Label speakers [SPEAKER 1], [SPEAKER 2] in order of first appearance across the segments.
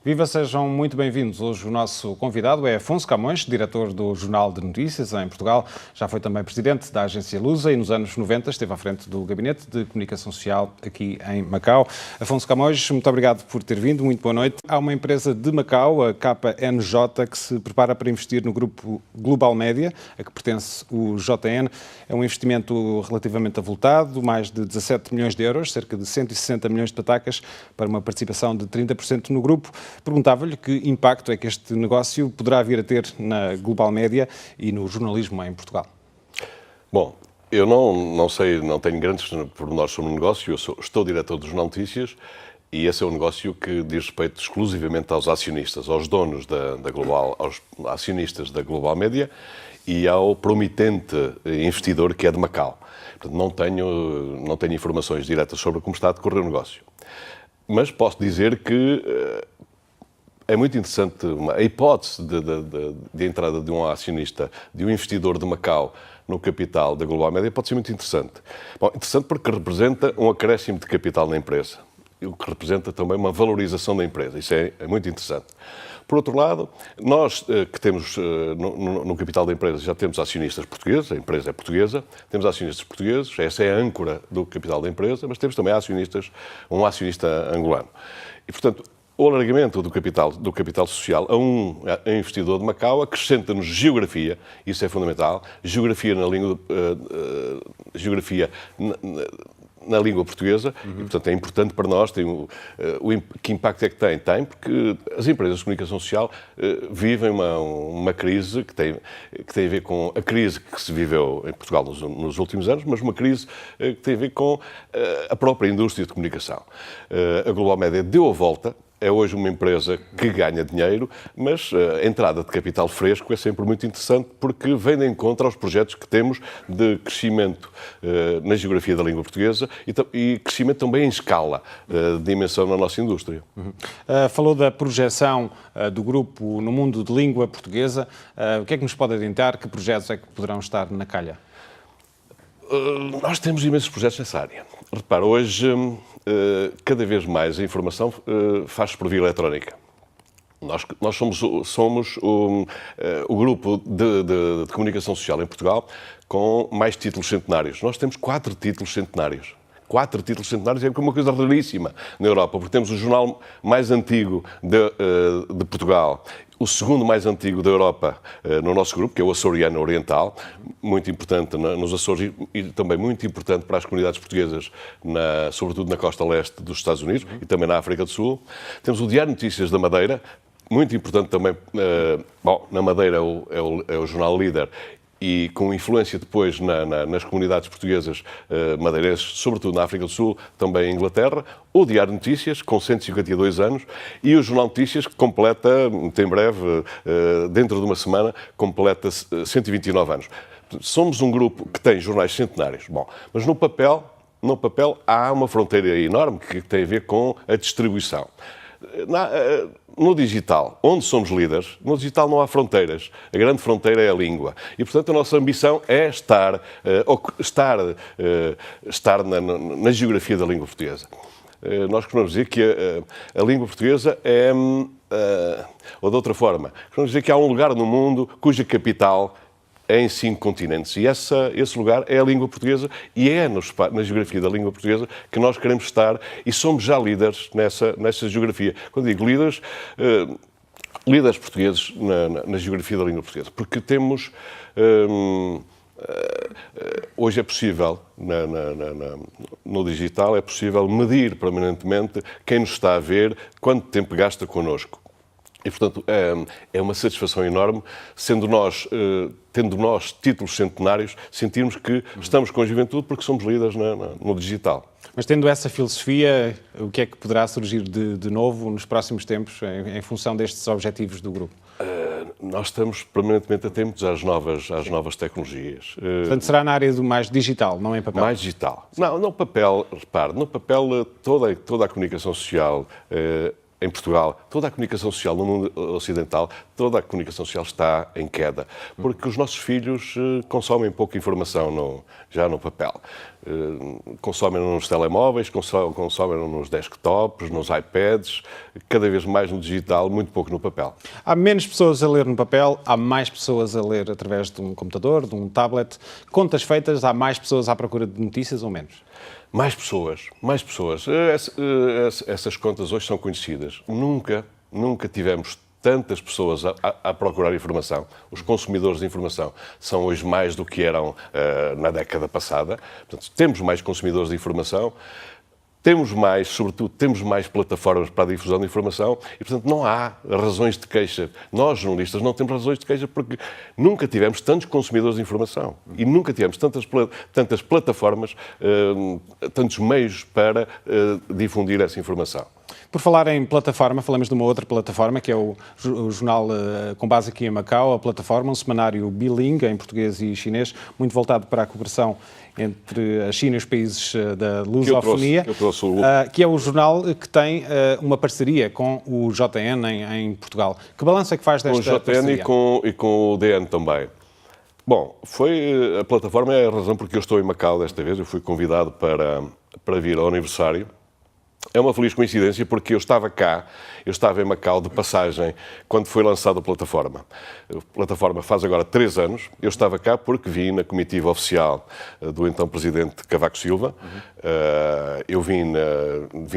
[SPEAKER 1] Viva, sejam muito bem-vindos. Hoje o nosso convidado é Afonso Camões, diretor do Jornal de Notícias em Portugal. Já foi também presidente da agência Lusa e nos anos 90 esteve à frente do Gabinete de Comunicação Social aqui em Macau. Afonso Camões, muito obrigado por ter vindo, muito boa noite. Há uma empresa de Macau, a KNJ, que se prepara para investir no grupo Global Média, a que pertence o JN. É um investimento relativamente avultado, mais de 17 milhões de euros, cerca de 160 milhões de patacas, para uma participação de 30% no grupo. Perguntava-lhe que impacto é que este negócio poderá vir a ter na Global Média e no jornalismo em Portugal.
[SPEAKER 2] Bom, eu não sei, não tenho grandes pormenores sobre o negócio, estou diretor do Jornal de Notícias e esse é um negócio que diz respeito exclusivamente aos acionistas, aos donos da Global, aos acionistas da Global Média e ao promitente investidor que é de Macau. Portanto, não tenho informações diretas sobre como está a decorrer o negócio. Mas posso dizer que é muito interessante a hipótese de entrada de um acionista, de um investidor de Macau no capital da Global Média pode ser muito interessante. Bom, interessante porque representa um acréscimo de capital na empresa, o que representa também uma valorização da empresa. Isso é muito interessante. Por outro lado, nós que temos no capital da empresa já temos acionistas portugueses, a empresa é portuguesa, temos acionistas portugueses, essa é a âncora do capital da empresa, mas temos também um acionista angolano. E, portanto, o alargamento do capital social a um investidor de Macau acrescenta-nos geografia, isso é fundamental, geografia na língua portuguesa, e, portanto, é importante para nós. Que impacto é que tem? Tem, porque as empresas de comunicação social vivem uma crise que tem a ver com a crise que se viveu em Portugal nos últimos anos, mas uma crise que tem a ver com a própria indústria de comunicação. A Global Média deu a volta. É hoje uma empresa que ganha dinheiro, mas a entrada de capital fresco é sempre muito interessante porque vem de encontro aos projetos que temos de crescimento na geografia da língua portuguesa e crescimento também em escala, de dimensão na nossa indústria.
[SPEAKER 1] Falou da projeção do grupo no mundo de língua portuguesa. O que é que nos pode adiantar? Que projetos é que poderão estar na calha?
[SPEAKER 2] Nós temos imensos projetos nessa área. Repara, hoje cada vez mais a informação faz-se por via eletrónica. Nós somos o grupo de comunicação social em Portugal com mais títulos centenários. Nós temos 4 títulos centenários. 4 títulos centenários é uma coisa raríssima na Europa, porque temos o jornal mais antigo de Portugal, o segundo mais antigo da Europa no nosso grupo, que é o Açoriano Oriental, muito importante nos Açores e também muito importante para as comunidades portuguesas, sobretudo na costa leste dos Estados Unidos e também na África do Sul. Temos o Diário de Notícias da Madeira, muito importante também. Na Madeira é o jornal líder e com influência depois nas comunidades portuguesas madeirenses, sobretudo na África do Sul, também em Inglaterra, o Diário de Notícias, com 152 anos, e o Jornal de Notícias, que completa, muito em breve, dentro de uma semana, completa 129 anos. Somos um grupo que tem jornais centenários. Bom, mas no papel há uma fronteira enorme que tem a ver com a distribuição. No digital, onde somos líderes, no digital não há fronteiras. A grande fronteira é a língua. E, portanto, a nossa ambição é estar na geografia da língua portuguesa. Nós costumamos dizer que a língua portuguesa é, ou de outra forma, costumamos dizer que há um lugar no mundo cuja capital é em 5 continentes. E esse lugar é a língua portuguesa e é na geografia da língua portuguesa que nós queremos estar e somos já líderes nessa geografia. Quando digo líderes, líderes portugueses na geografia da língua portuguesa. Porque temos... hoje é possível, no digital, é possível medir permanentemente quem nos está a ver, quanto tempo gasta connosco. E, portanto, é uma satisfação enorme, tendo nós títulos centenários, sentirmos que estamos com a juventude porque somos líderes no digital.
[SPEAKER 1] Mas tendo essa filosofia, o que é que poderá surgir de novo nos próximos tempos, em função destes objetivos do grupo?
[SPEAKER 2] Nós estamos permanentemente atentos às novas tecnologias.
[SPEAKER 1] Portanto, será na área do mais digital, não em papel?
[SPEAKER 2] Mais digital. Não, no papel, repare, no papel toda a comunicação social em Portugal, toda a comunicação social no mundo ocidental, toda a comunicação social está em queda, porque os nossos filhos consomem pouca informação já no papel. Consomem nos telemóveis, consomem nos desktops, nos iPads, cada vez mais no digital, muito pouco no papel.
[SPEAKER 1] Há menos pessoas a ler no papel, há mais pessoas a ler através de um computador, de um tablet. Contas feitas, há mais pessoas à procura de notícias ou menos?
[SPEAKER 2] Mais pessoas, mais pessoas. Essas contas hoje são conhecidas. Nunca tivemos tantas pessoas a procurar informação. Os consumidores de informação são hoje mais do que eram na década passada. Portanto, temos mais consumidores de informação, sobretudo, temos mais plataformas para a difusão de informação e, portanto, não há razões de queixa. Nós, jornalistas, não temos razões de queixa porque nunca tivemos tantos consumidores de informação e nunca tivemos tantas plataformas, tantos meios para difundir essa informação.
[SPEAKER 1] Por falar em plataforma, falamos de uma outra plataforma, que é o jornal com base aqui em Macau, a plataforma, um semanário bilingue em português e chinês, muito voltado para a cooperação entre a China e os países da lusofonia, que é o jornal que tem uma parceria com o JN em Portugal. Que balanço é que faz desta parceria?
[SPEAKER 2] Com o JN e com o DN também. Bom, a plataforma é a razão porque eu estou em Macau desta vez. Eu fui convidado para vir ao aniversário. É uma feliz coincidência porque eu estava em Macau de passagem quando foi lançada a plataforma. A plataforma faz agora 3 anos. Eu estava cá porque vim na comitiva oficial do então Presidente Cavaco Silva. Eu vim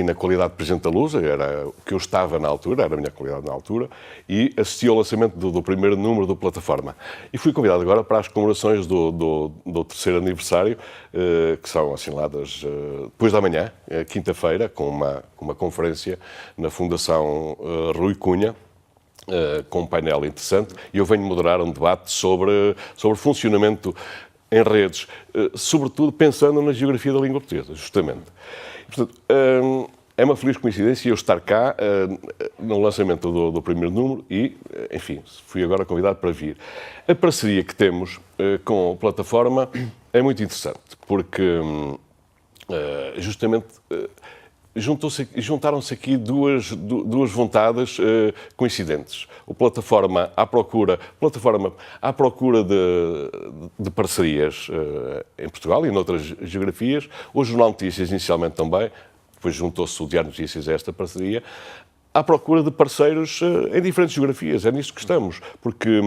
[SPEAKER 2] na qualidade de Presidente da Lusa, era o que eu estava na altura, era a minha qualidade na altura, e assisti ao lançamento do primeiro número da plataforma. E fui convidado agora para as comemorações do 3º aniversário, que são assinaladas depois da manhã, quinta-feira, com uma conferência na Fundação Rui Cunha, com um painel interessante, e eu venho moderar um debate sobre funcionamento em redes, sobretudo pensando na geografia da língua portuguesa, justamente. Portanto, é uma feliz coincidência eu estar cá no lançamento do primeiro número e, enfim, fui agora convidado para vir. A parceria que temos com a plataforma é muito interessante, porque justamente juntaram-se aqui duas vontades coincidentes. A plataforma à procura de parcerias em Portugal e noutras geografias, o Jornal Notícias inicialmente também, depois juntou-se o Diário Notícias a esta parceria, à procura de parceiros em diferentes geografias. É nisto que estamos, porque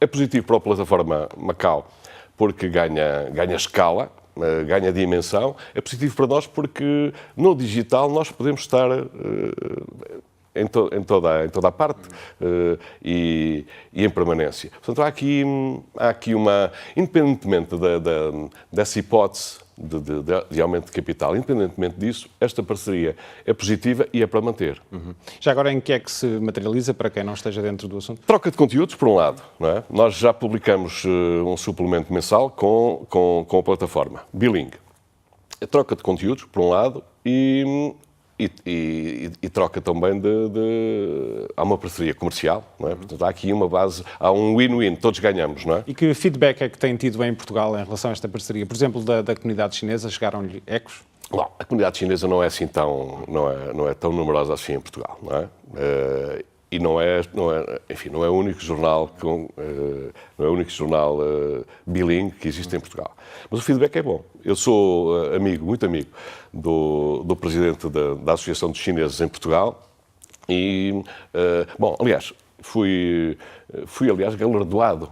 [SPEAKER 2] é positivo para a plataforma Macau, porque ganha escala, ganha dimensão. É positivo para nós porque no digital nós podemos estar em toda a parte e em permanência. Portanto, há aqui uma, independentemente dessa hipótese de aumento de capital, independentemente disso, esta parceria é positiva e é para manter.
[SPEAKER 1] Já agora, em que é que se materializa, para quem não esteja dentro do assunto?
[SPEAKER 2] Troca de conteúdos, por um lado, não é? Nós já publicamos um suplemento mensal com a plataforma bilingue. A troca de conteúdos, por um lado, e troca também há uma parceria comercial, não é? Portanto, há aqui uma base, há um win-win, todos ganhamos, não é?
[SPEAKER 1] E que feedback é que tem tido em Portugal em relação a esta parceria? Por exemplo, da comunidade chinesa, chegaram-lhe ecos?
[SPEAKER 2] Bom, a comunidade chinesa não é assim não é tão numerosa assim em Portugal, não é? E não é o único jornal bilingue que existe em Portugal. Mas o feedback é bom. Eu sou muito amigo do presidente da Associação dos Chineses em Portugal e, bom, aliás, fui galardoado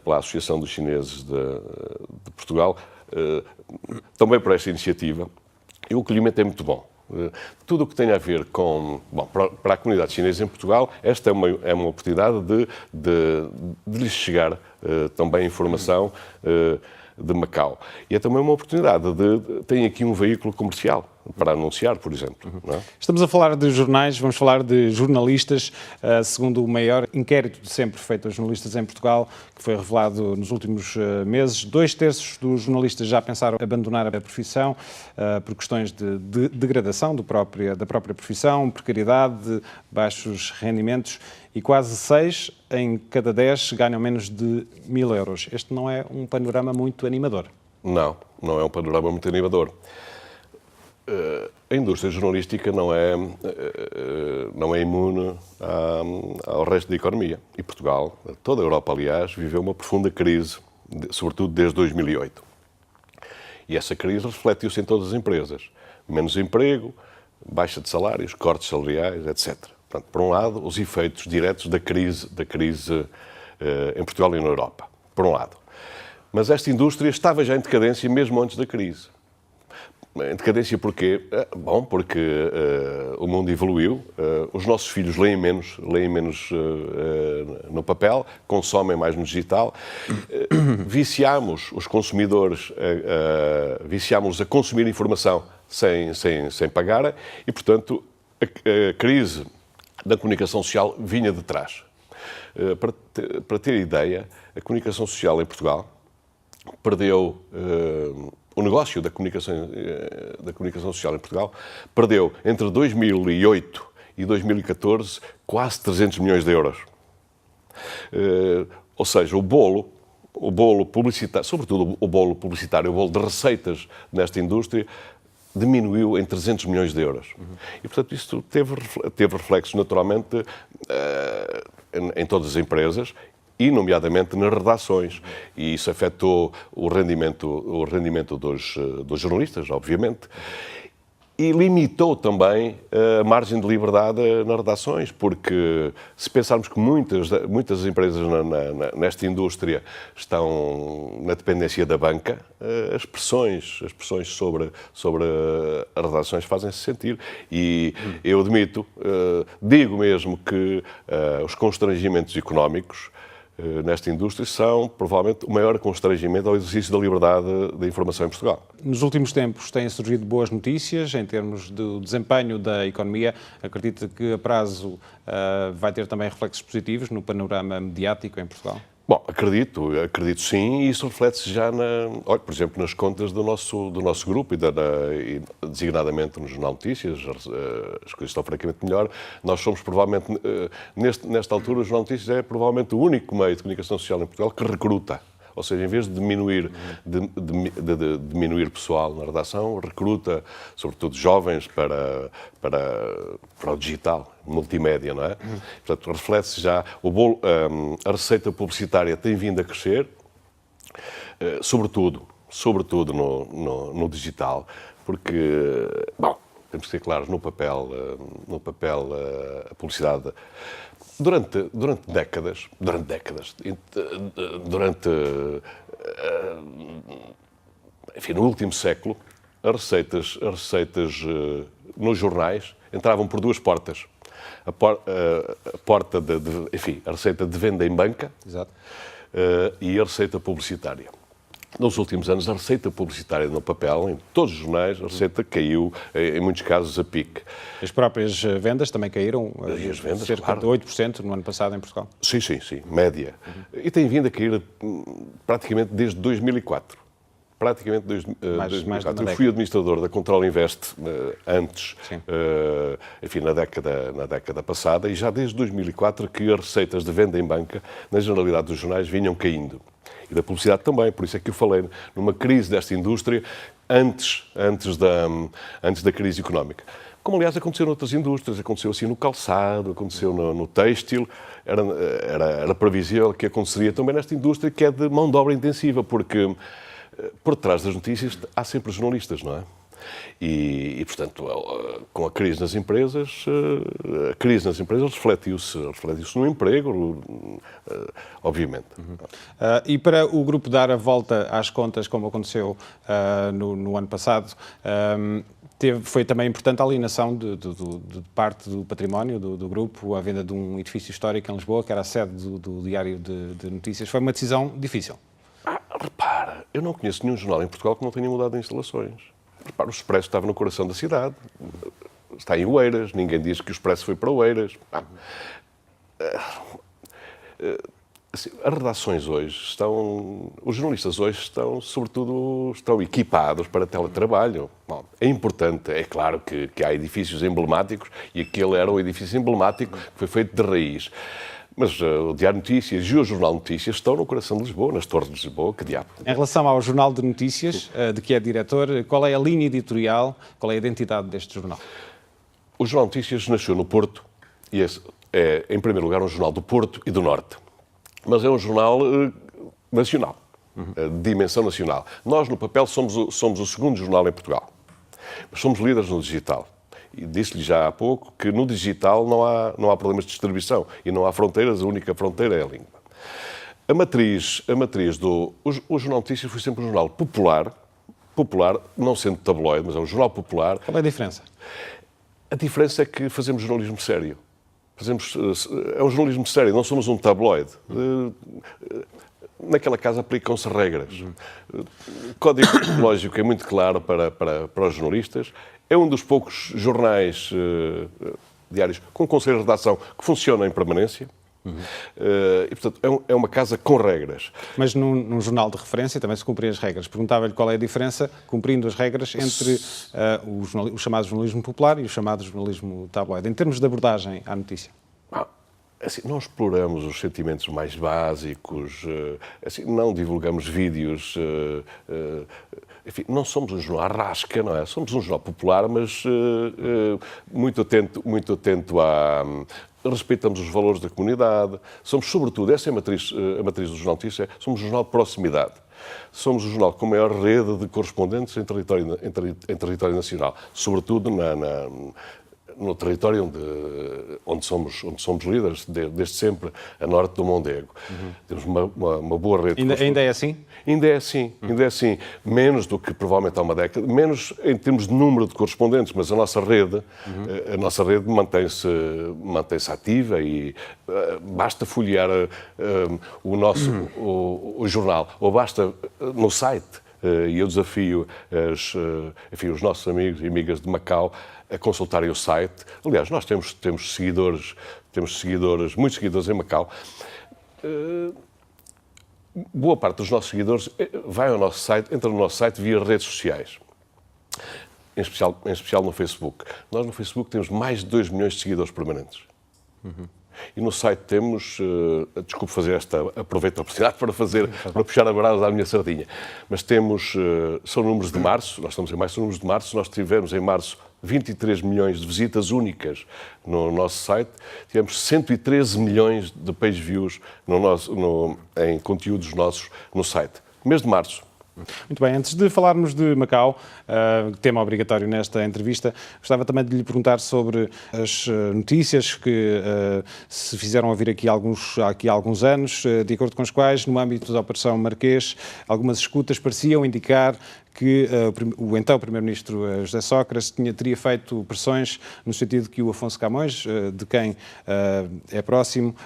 [SPEAKER 2] pela Associação dos Chineses de Portugal também por esta iniciativa. E o acolhimento é muito bom. Tudo o que tem a ver com... Bom, para a comunidade chinesa em Portugal, esta é uma oportunidade de lhes chegar também informação de Macau. E é também uma oportunidade tem aqui um veículo comercial para anunciar, por exemplo. Não é?
[SPEAKER 1] Estamos a falar de jornais, vamos falar de jornalistas. Segundo o maior inquérito de sempre feito aos jornalistas em Portugal, que foi revelado nos últimos meses, 2/3 dos jornalistas já pensaram abandonar a profissão por questões de degradação da própria profissão, precariedade, baixos rendimentos, e quase 6 em cada 10 ganham menos de 1.000 euros. Este não é um panorama muito animador.
[SPEAKER 2] Não é um panorama muito animador. A indústria jornalística não é imune ao resto da economia. E Portugal, toda a Europa, aliás, viveu uma profunda crise, sobretudo desde 2008. E essa crise refletiu-se em todas as empresas. Menos emprego, baixa de salários, cortes salariais, etc. Portanto, por um lado, os efeitos diretos da crise em Portugal e na Europa. Por um lado. Mas esta indústria estava já em decadência mesmo antes da crise. Em decadência porquê? Bom, porque o mundo evoluiu, os nossos filhos leem menos no papel, consomem mais no digital, viciámos os consumidores, viciámos a consumir informação sem pagar e, portanto, a crise da comunicação social vinha de trás. Para ter ideia, a comunicação social em Portugal perdeu... O negócio da comunicação social em Portugal perdeu entre 2008 e 2014 quase 300 milhões de euros. Ou seja, o bolo publicitário, sobretudo o bolo publicitário, o bolo de receitas nesta indústria, diminuiu em 300 milhões de euros. E, portanto, isso teve reflexos, naturalmente, em todas as empresas, e, nomeadamente, nas redações. E isso afetou o rendimento dos jornalistas, obviamente, e limitou também a margem de liberdade nas redações, porque se pensarmos que muitas empresas nesta indústria estão na dependência da banca, as pressões sobre as redações fazem-se sentir. E eu admito, digo mesmo que os constrangimentos económicos nesta indústria são, provavelmente, o maior constrangimento ao exercício da liberdade da informação em Portugal.
[SPEAKER 1] Nos últimos tempos têm surgido boas notícias em termos do desempenho da economia. Acredita que a prazo vai ter também reflexos positivos no panorama mediático em Portugal?
[SPEAKER 2] Bom, acredito sim, e isso reflete-se já, por exemplo, nas contas do nosso grupo e designadamente no Jornal Notícias, as coisas estão francamente melhor. Nós somos provavelmente, nesta altura, o Jornal Notícias é provavelmente o único meio de comunicação social em Portugal que recruta. Ou seja, em vez de diminuir pessoal na redação, recruta, sobretudo jovens, para o digital, multimédia, não é? Portanto, reflete-se já, a receita publicitária tem vindo a crescer, sobretudo no digital, porque, bom, temos que ser claros, no papel a publicidade... Durante décadas, enfim, no último século, as receitas nos jornais entravam por duas portas. A porta a receita de venda em banca.
[SPEAKER 1] Exato.
[SPEAKER 2] E a receita publicitária. Nos últimos anos, a receita publicitária no papel, em todos os jornais, a receita caiu, em muitos casos, a pique.
[SPEAKER 1] As próprias vendas também caíram, cerca
[SPEAKER 2] claro,
[SPEAKER 1] de 8% no ano passado em Portugal.
[SPEAKER 2] Sim, média. E tem vindo a cair praticamente desde 2004. Praticamente desde 2004. Eu fui administrador da Control Invest antes, enfim, na década passada, e já desde 2004 que as receitas de venda em banca, na generalidade dos jornais, vinham caindo. E da publicidade também, por isso é que eu falei numa crise desta indústria antes da crise económica. Como, aliás, aconteceu noutras indústrias, aconteceu assim no calçado, aconteceu no têxtil, era previsível que aconteceria também nesta indústria que é de mão de obra intensiva, porque por trás das notícias há sempre jornalistas, não é? E, portanto, com a crise nas empresas refletiu-se no emprego, obviamente.
[SPEAKER 1] E para o grupo dar a volta às contas, como aconteceu no ano passado, foi também importante a alienação de parte do património do grupo, a venda de um edifício histórico em Lisboa, que era a sede do Diário de Notícias. Foi uma decisão difícil.
[SPEAKER 2] Repara, eu não conheço nenhum jornal em Portugal que não tenha mudado de instalações. Repara, o Expresso estava no coração da cidade, está em Oeiras, ninguém diz que o Expresso foi para Oeiras. Assim, as redações hoje os jornalistas hoje estão equipados para teletrabalho. Bom, é importante, é claro que há edifícios emblemáticos e aquele era um edifício emblemático que foi feito de raiz. Mas o Diário Notícias e o Jornal Notícias estão no coração de Lisboa, nas Torres de Lisboa, que diabo.
[SPEAKER 1] Em relação ao Jornal de Notícias, de que é diretor, qual é a linha editorial, qual é a identidade deste jornal?
[SPEAKER 2] O Jornal Notícias nasceu no Porto e é, em primeiro lugar, um jornal do Porto e do Norte. Mas é um jornal nacional, de dimensão nacional. Nós, no papel, somos o segundo jornal em Portugal. Mas somos líderes no digital. E disse-lhe já há pouco que no digital não há problemas de distribuição e não há fronteiras, a única fronteira é a língua. A matriz do... O Jornal Notícias foi sempre um jornal popular, não sendo tabloide, mas é um jornal popular.
[SPEAKER 1] Qual é a diferença?
[SPEAKER 2] A diferença é que fazemos jornalismo sério. É um jornalismo sério, não somos um tabloide. Naquela casa aplicam-se regras. O código lógico é muito claro para os jornalistas. É um dos poucos jornais diários com conselho de redação que funciona em permanência. E, portanto, é uma casa com regras.
[SPEAKER 1] Mas num jornal de referência também se cumprem as regras. Perguntava-lhe qual é a diferença, cumprindo as regras, entre o chamado jornalismo popular e o chamado jornalismo tabloide, em termos de abordagem à notícia.
[SPEAKER 2] Assim, não exploramos os sentimentos mais básicos, assim, não divulgamos vídeos, enfim, não somos um jornal arrasca, não é? Somos um jornal popular, mas muito atento a... Respeitamos os valores da comunidade. Somos, sobretudo, essa é a matriz do Jornal Notícias, somos um jornal de proximidade. Somos o jornal com a maior rede de correspondentes em território nacional, sobretudo no território onde somos líderes, desde sempre, a norte do Mondego. Temos uma boa rede.
[SPEAKER 1] Ainda é assim?
[SPEAKER 2] Ainda é assim. Menos do que provavelmente há uma década, menos em termos de número de correspondentes, mas a nossa rede mantém-se ativa e basta folhear o jornal, ou basta no site, e eu desafio os nossos amigos e amigas de Macau a consultarem o site. Aliás, nós temos seguidores, muitos seguidores em Macau. Boa parte dos nossos seguidores vai ao nosso site, entra no nosso site via redes sociais, em especial no Facebook. Nós no Facebook temos mais de 2 milhões de seguidores permanentes. E no site temos, desculpe fazer aproveito a oportunidade para puxar a brasa à minha sardinha, mas temos, são números de março, nós estamos em mais, são números de março, nós tivemos em março 23 milhões de visitas únicas no nosso site, tivemos 113 milhões de page views em conteúdos nossos no site. Mês de março.
[SPEAKER 1] Muito bem, antes de falarmos de Macau, tema obrigatório nesta entrevista, gostava também de lhe perguntar sobre as notícias que se fizeram ouvir aqui há alguns anos, de acordo com as quais, no âmbito da Operação Marquês, algumas escutas pareciam indicar que o então Primeiro-Ministro José Sócrates teria feito pressões no sentido que o Afonso Camões, de quem é próximo,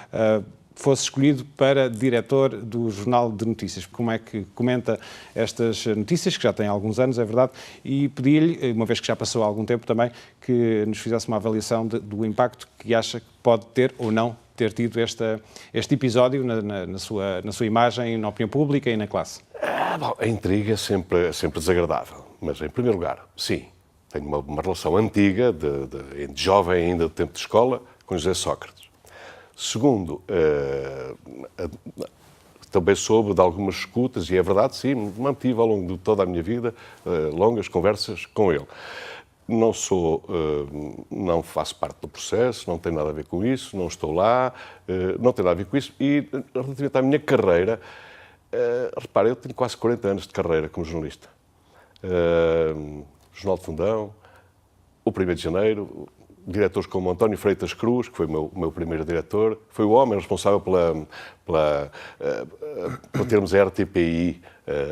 [SPEAKER 1] fosse escolhido para diretor do Jornal de Notícias. Como é que comenta estas notícias, que já têm alguns anos, é verdade, e pedi-lhe, uma vez que já passou algum tempo também, que nos fizesse uma avaliação do impacto que acha que pode ter ou não ter tido este episódio na sua imagem, na opinião pública e na classe.
[SPEAKER 2] A intriga é sempre desagradável, mas em primeiro lugar, sim, tenho uma relação antiga, de jovem ainda, de tempo de escola, com José Sócrates. Segundo, também soube de algumas escutas, e é verdade, sim, mantive ao longo de toda a minha vida longas conversas com ele. Não faço parte do processo, não tem nada a ver com isso, não estou lá, não tem nada a ver com isso. E relativamente à minha carreira, repare, eu tenho quase 40 anos de carreira como jornalista. Jornal de Fundão, o 1º de Janeiro, diretores como António Freitas Cruz, que foi o meu primeiro diretor, foi o homem responsável por termos a RTPI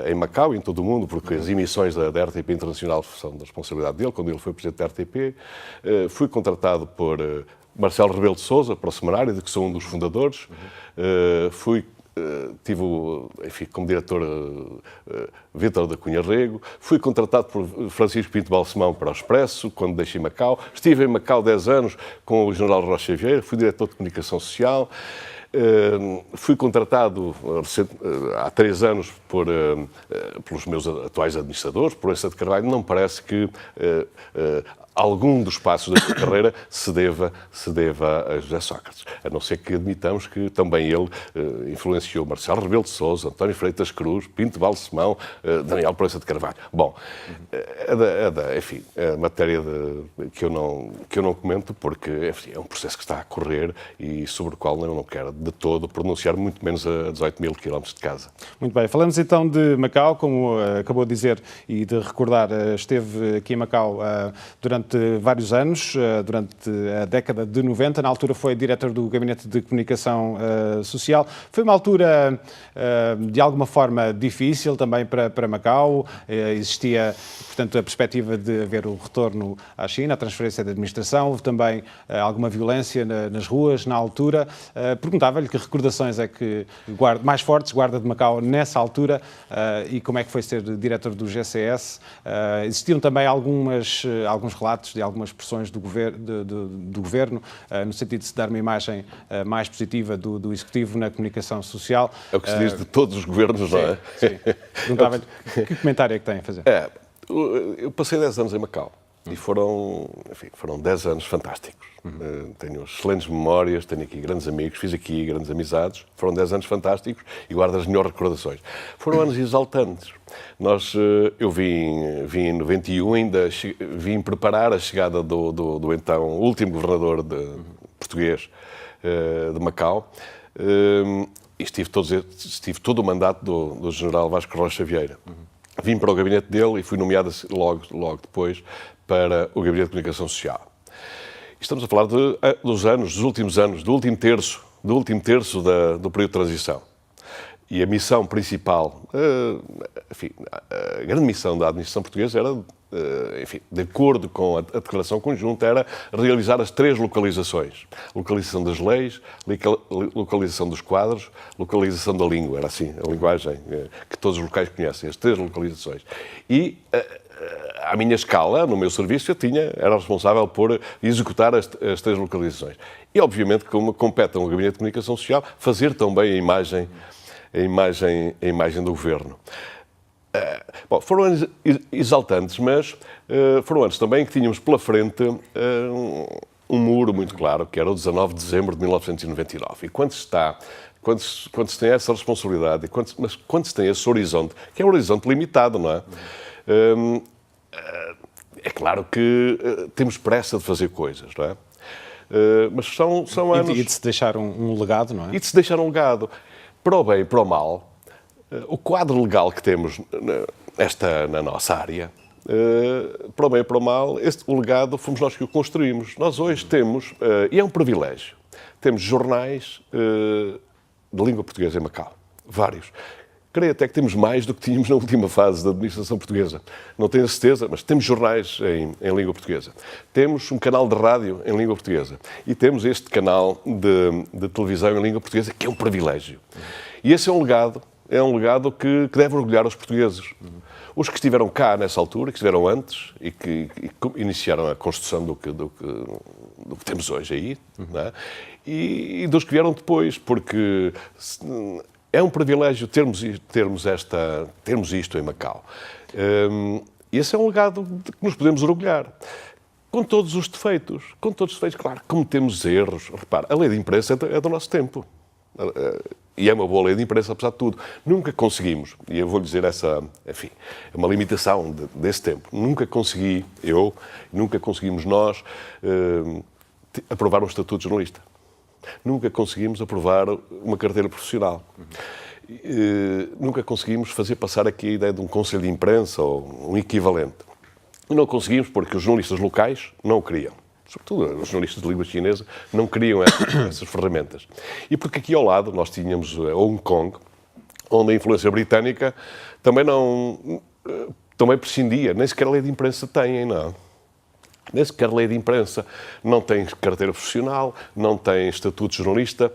[SPEAKER 2] em Macau e em todo o mundo, porque as emissões da RTP Internacional são da responsabilidade dele, quando ele foi presidente da RTP. Fui contratado por Marcelo Rebelo de Sousa, para o Semanário, de que sou um dos fundadores. Tive, enfim, como diretor Vítor da Cunha Rego, fui contratado por Francisco Pinto Balsemão para o Expresso, quando deixei Macau. Estive em Macau 10 anos com o general Rocha Vieira, fui diretor de comunicação social. Fui contratado há 3 anos pelos meus atuais administradores, por essa de Carvalho. Não parece que algum dos passos da sua carreira se deva a José Sócrates. A não ser que admitamos que também ele influenciou Marcelo Rebelo de Sousa, António Freitas Cruz, Pinto Balsemão, Daniel Proença de Carvalho. Bom, enfim, é matéria que eu não comento, porque enfim, é um processo que está a correr e sobre o qual eu não quero de todo pronunciar, muito menos a 18 mil quilómetros de casa.
[SPEAKER 1] Muito bem, falamos então de Macau, como acabou de dizer e de recordar, esteve aqui em Macau durante vários anos, durante a década de 90, na altura foi diretor do Gabinete de Comunicação Social. Foi uma altura, de alguma forma, difícil também para Macau. Existia, portanto, a perspectiva de haver o retorno à China, a transferência da administração, houve também alguma violência nas ruas na altura. Perguntava-lhe que recordações é que mais fortes guarda de Macau nessa altura e como é que foi ser diretor do GCS. Existiam também alguns relatos de algumas pressões do governo, no sentido de se dar uma imagem mais positiva do Executivo na comunicação social.
[SPEAKER 2] É o que se diz de todos os governos, não é?
[SPEAKER 1] Sim. Perguntava-lhe que comentário é que tem a fazer.
[SPEAKER 2] Eu passei 10 anos em Macau e foram 10 anos fantásticos. Tenho excelentes memórias, tenho aqui grandes amigos, fiz aqui grandes amizades. Foram 10 anos fantásticos e guardo as melhores recordações. Foram anos exaltantes. Eu vim em 91, ainda vim preparar a chegada do então último governador português de Macau. E estive todo o mandato do general Vasco Rocha Vieira. Vim para o gabinete dele e fui nomeado logo depois para o Gabinete de Comunicação Social. Estamos a falar dos últimos anos, do último terço do período de transição. E a missão principal, a grande missão da administração portuguesa era, de acordo com a declaração conjunta, era realizar as 3 localizações. Localização das leis, localização dos quadros, localização da língua. Era assim, a linguagem que todos os locais conhecem, as 3 localizações. E, à minha escala, no meu serviço, era responsável por executar as 3 localizações. E, obviamente, como compete a um Gabinete de Comunicação Social, fazer também a imagem do governo. Foram anos exaltantes, mas foram anos também que tínhamos pela frente um muro muito claro, que era o 19 de dezembro de 1999. E quando se tem essa responsabilidade, mas quando se tem esse horizonte, que é um horizonte limitado, não é? É claro que temos pressa de fazer coisas, não é? Mas são anos...
[SPEAKER 1] E de se deixar um legado, não é?
[SPEAKER 2] E de se deixar um legado. Para o bem e para o mal, o quadro legal que temos na nossa área, para o bem e para o mal, o legado fomos nós que o construímos. Nós hoje temos, e é um privilégio, temos jornais de língua portuguesa em Macau. Vários. Creio até que temos mais do que tínhamos na última fase da administração portuguesa. Não tenho a certeza, mas temos jornais em língua portuguesa. Temos um canal de rádio em língua portuguesa. E temos este canal de televisão em língua portuguesa, que é um privilégio. E esse é um legado que deve orgulhar os portugueses. Os que estiveram cá nessa altura, que estiveram antes e que iniciaram a construção do que temos hoje aí, não é? E dos que vieram depois, porque... É um privilégio termos isto em Macau. Esse é um legado de que nos podemos orgulhar. Com todos os defeitos, claro, cometemos erros. Repara, a lei de imprensa é do nosso tempo. E é uma boa lei de imprensa, apesar de tudo. Nunca conseguimos, e eu vou dizer é uma limitação desse tempo. Nunca conseguimos nós aprovar um estatuto de jornalista. Nunca conseguimos aprovar uma carteira profissional. Nunca conseguimos fazer passar aqui a ideia de um conselho de imprensa ou um equivalente. Não conseguimos porque os jornalistas locais não o queriam. Sobretudo os jornalistas de língua chinesa não queriam essas ferramentas. E porque aqui ao lado nós tínhamos Hong Kong, onde a influência britânica também prescindia. Nem sequer a lei de imprensa tem, não. Nem sequer lei de imprensa, não tem carteira profissional, não tem estatuto de jornalista.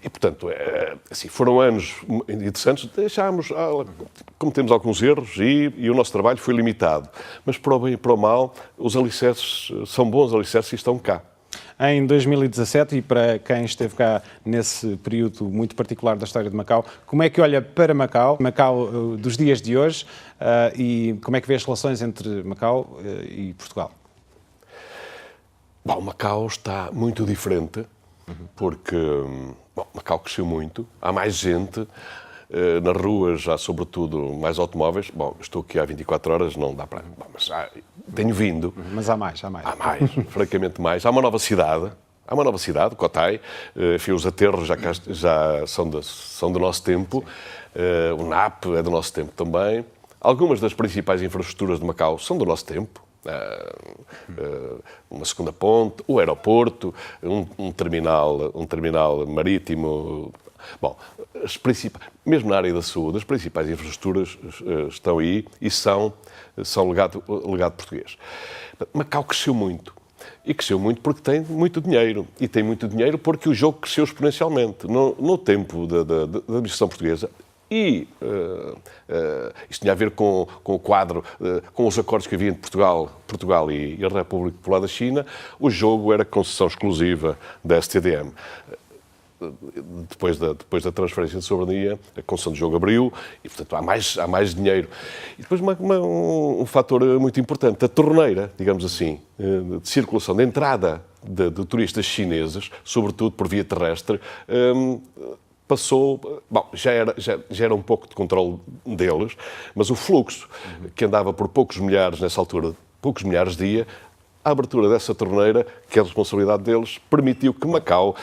[SPEAKER 2] E, portanto, foram anos interessantes. Cometemos alguns erros e o nosso trabalho foi limitado. Mas, para o bem e para o mal, os alicerces são bons alicerces e estão cá.
[SPEAKER 1] em 2017 e para quem esteve cá nesse período muito particular da história de Macau, como é que olha para Macau dos dias de hoje, e como é que vê as relações entre Macau e Portugal?
[SPEAKER 2] Bom, Macau está muito diferente, porque Macau cresceu muito, há mais gente, nas ruas há sobretudo mais automóveis. Bom, estou aqui há 24 horas, não dá para... Bom, mas tenho vindo.
[SPEAKER 1] Mas há mais.
[SPEAKER 2] Há mais, francamente mais. Há uma nova cidade, Cotai. Enfim, os aterros já são do nosso tempo. O NAP é do nosso tempo também. Algumas das principais infraestruturas de Macau são do nosso tempo. Uma segunda ponte, o aeroporto, um terminal marítimo. Bom, mesmo na área da saúde, as principais infraestruturas estão aí e são legado português. Macau cresceu muito. E cresceu muito porque tem muito dinheiro. E tem muito dinheiro porque o jogo cresceu exponencialmente. No tempo da administração portuguesa, e isto tinha a ver com o quadro, com os acordos que havia entre Portugal e a República Popular da China, o jogo era concessão exclusiva da STDM. Depois da transferência de soberania, a concessão de jogo abriu e, portanto, há mais dinheiro. E depois um fator muito importante, a torneira, digamos assim, de circulação, de entrada de turistas chineses, sobretudo por via terrestre, passou, bom, já era um pouco de controle deles, mas o fluxo, que andava por poucos milhares nessa altura, poucos milhares dia, a abertura dessa torneira, que é a responsabilidade deles, permitiu que Macau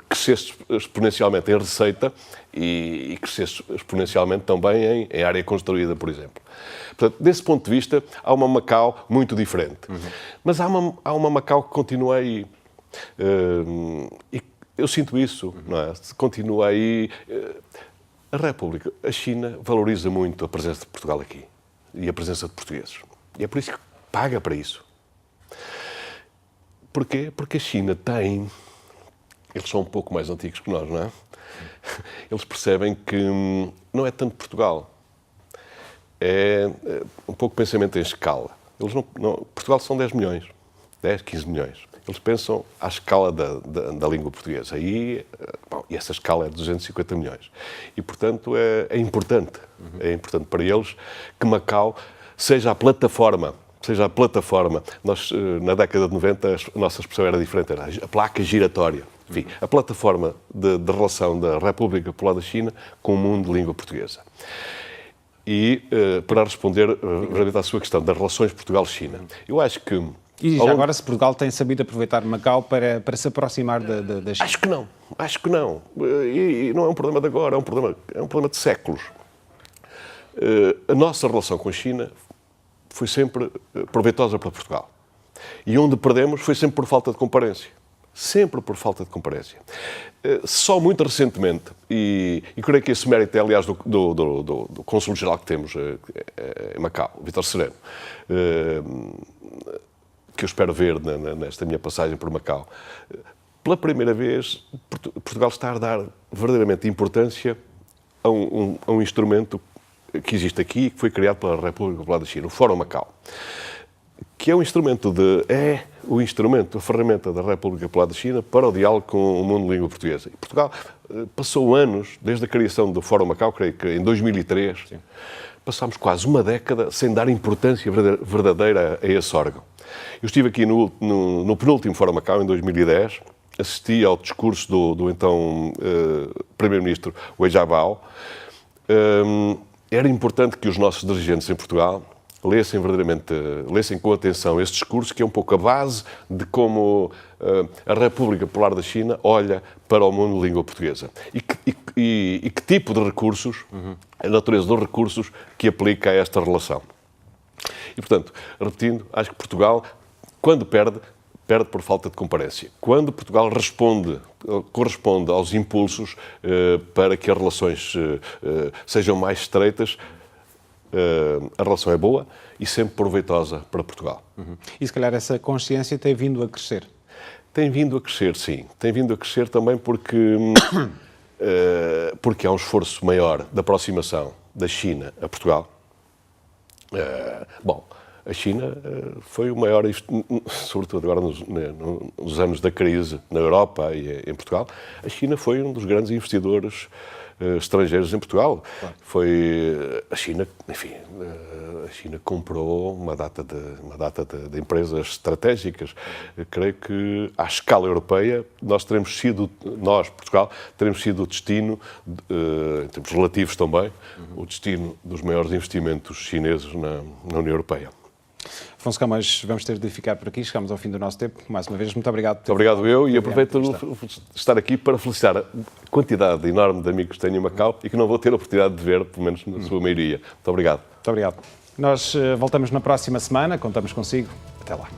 [SPEAKER 2] crescesse exponencialmente em receita e crescesse exponencialmente também em área construída, por exemplo. Portanto, desse ponto de vista, há uma Macau muito diferente. Mas há uma Macau que continua aí. E eu sinto isso, não é? Continua aí. A China valoriza muito a presença de Portugal aqui e a presença de portugueses. E é por isso que paga para isso. Porquê? Porque a China tem... Eles são um pouco mais antigos que nós, não é? Eles percebem que não é tanto Portugal. É um pouco pensamento em escala. Portugal são 10 milhões, 10, 15 milhões. Eles pensam à escala da língua portuguesa. E essa escala é de 250 milhões. E, portanto, é importante. É importante para eles que Macau seja a plataforma. Nós, na década de 90, a nossa expressão era diferente, era a placa giratória. Enfim, a plataforma de relação da República Popular da China com o mundo de língua portuguesa. E, para responder à sua questão das relações Portugal-China, eu acho que...
[SPEAKER 1] E já agora, se Portugal tem sabido aproveitar Macau para se aproximar da China?
[SPEAKER 2] Acho que não. E não é um problema de agora, é um problema de séculos. A nossa relação com a China foi sempre proveitosa para Portugal. E onde perdemos foi sempre por falta de comparência. Sempre por falta de comparência. Só muito recentemente, e creio que esse mérito é, aliás, do Cônsul-Geral que temos em Macau, Vítor Sereno, que eu espero ver nesta minha passagem por Macau, pela primeira vez, Portugal está a dar verdadeiramente importância a um instrumento que existe aqui e que foi criado pela República Popular da China, o Fórum Macau, que é a ferramenta da República Popular da China para o diálogo com o mundo de língua portuguesa. E Portugal passou anos, desde a criação do Fórum Macau, creio que em 2003, sim, passámos quase uma década sem dar importância verdadeira a esse órgão. Eu estive aqui no penúltimo Fórum Macau, em 2010, assisti ao discurso do então Primeiro-Ministro Wen Jiabao. Era importante que os nossos dirigentes em Portugal lessem com atenção esse discurso, que é um pouco a base de como a República Popular da China olha para o mundo de língua portuguesa. E que tipo de recursos, a natureza dos recursos que aplica a esta relação. E, portanto, repetindo, acho que Portugal, quando perde por falta de comparência. Quando Portugal corresponde aos impulsos para que as relações sejam mais estreitas, a relação é boa e sempre proveitosa para Portugal.
[SPEAKER 1] E se calhar essa consciência tem vindo a crescer?
[SPEAKER 2] Tem vindo a crescer, sim. Tem vindo a crescer também porque há um esforço maior de aproximação da China a Portugal. A China foi o maior, sobretudo agora nos anos da crise na Europa e em Portugal, a China foi um dos grandes investidores estrangeiros em Portugal. Claro. Foi a China, enfim, a China comprou uma data de empresas estratégicas. Eu creio que à escala europeia nós, Portugal, teremos sido o destino, em termos relativos também, o destino dos maiores investimentos chineses na União Europeia.
[SPEAKER 1] Afonso Camões, vamos ter de ficar por aqui. Chegamos ao fim do nosso tempo. Mais uma vez, muito obrigado.
[SPEAKER 2] Muito obrigado eu e aproveito de estar aqui para felicitar a quantidade enorme de amigos que tenho em Macau e que não vou ter a oportunidade de ver, pelo menos na sua maioria. Muito obrigado.
[SPEAKER 1] Muito obrigado. Nós voltamos na próxima semana. Contamos consigo. Até lá.